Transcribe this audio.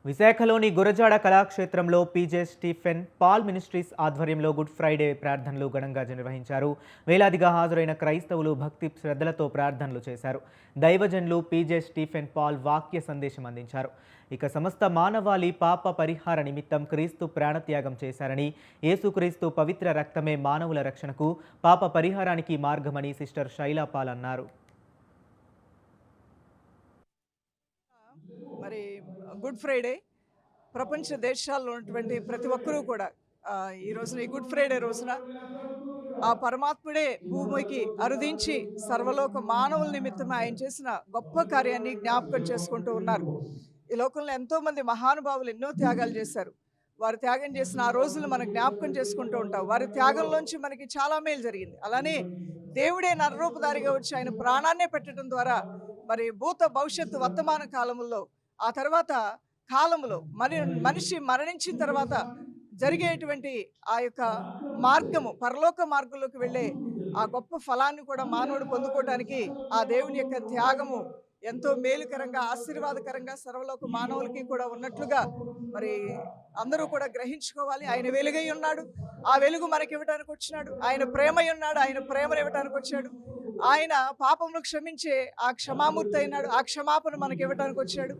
విశాఖలోని గురజాడ కళాక్షేత్రంలో PJ Stephen Paul ministries ఆధ్వర్యంలో గుడ్ ఫ్రైడే ప్రార్థనలు ఘనంగా నిర్వహించారు. వేలాదిగా హాజరైన క్రైస్తవులు భక్తి శ్రద్ధలతో ప్రార్థనలు చేశారు. దైవజనులు పీజే స్టీఫెన్ పాల్ వాక్య సందేశం అందించారు. ఇక సమస్త మానవాళి పాప పరిహార నిమిత్తం క్రీస్తు ప్రాణత్యాగం చేశారని, యేసుక్రీస్తు పవిత్ర రక్తమే మానవుల రక్షణకు, పాప పరిహారానికి మార్గమని సిస్టర్ శైలా పాల్ అన్నారు. మరి గుడ్ ఫ్రైడే ప్రపంచ దేశాల్లో ఉన్నటువంటి ప్రతి ఒక్కరూ కూడా ఈ రోజున ఈ గుడ్ ఫ్రైడే రోజున ఆ పరమాత్ముడే భూమికి అరుదించి సర్వలోక మానవుల నిమిత్తం ఆయన చేసిన గొప్ప కార్యాన్ని జ్ఞాపకం చేసుకుంటూ ఉన్నారు. ఈ లోకంలో ఎంతోమంది మహానుభావులు ఎన్నో త్యాగాలు చేశారు. వారు త్యాగం చేసిన ఆ రోజులు మనం జ్ఞాపకం చేసుకుంటూ ఉంటాం. వారి త్యాగంలోంచి మనకి చాలా మేలు జరిగింది. అలానే దేవుడే నరరూపధారిగా వచ్చి ఆయన ప్రాణాన్నే పెట్టడం ద్వారా మరి భూత భవిష్యత్తు వర్తమాన కాలముల్లో ఆ తర్వాత కాలంలో మనిషి మరణించిన తర్వాత జరిగేటువంటి ఆ యొక్క మార్గము పరలోక మార్గంలోకి వెళ్ళే ఆ గొప్ప ఫలాన్ని కూడా మానవుడు పొందుకోవడానికి ఆ దేవుని యొక్క త్యాగము ఎంతో మేలుకరంగా ఆశీర్వాదకరంగా సర్వలోక మానవులకి కూడా ఉన్నట్లుగా మరి అందరూ కూడా గ్రహించుకోవాలి. ఆయన వెలుగై ఉన్నాడు, ఆ వెలుగు మనకి ఇవ్వడానికి వచ్చినాడు. ఆయన ప్రేమై ఉన్నాడు, ఆయన ప్రేమను ఇవ్వడానికి వచ్చాడు. ఆయన పాపమును క్షమించే ఆ క్షమామూర్తి అయినాడు, ఆ క్షమాపణ మనకి ఇవ్వడానికి వచ్చాడు.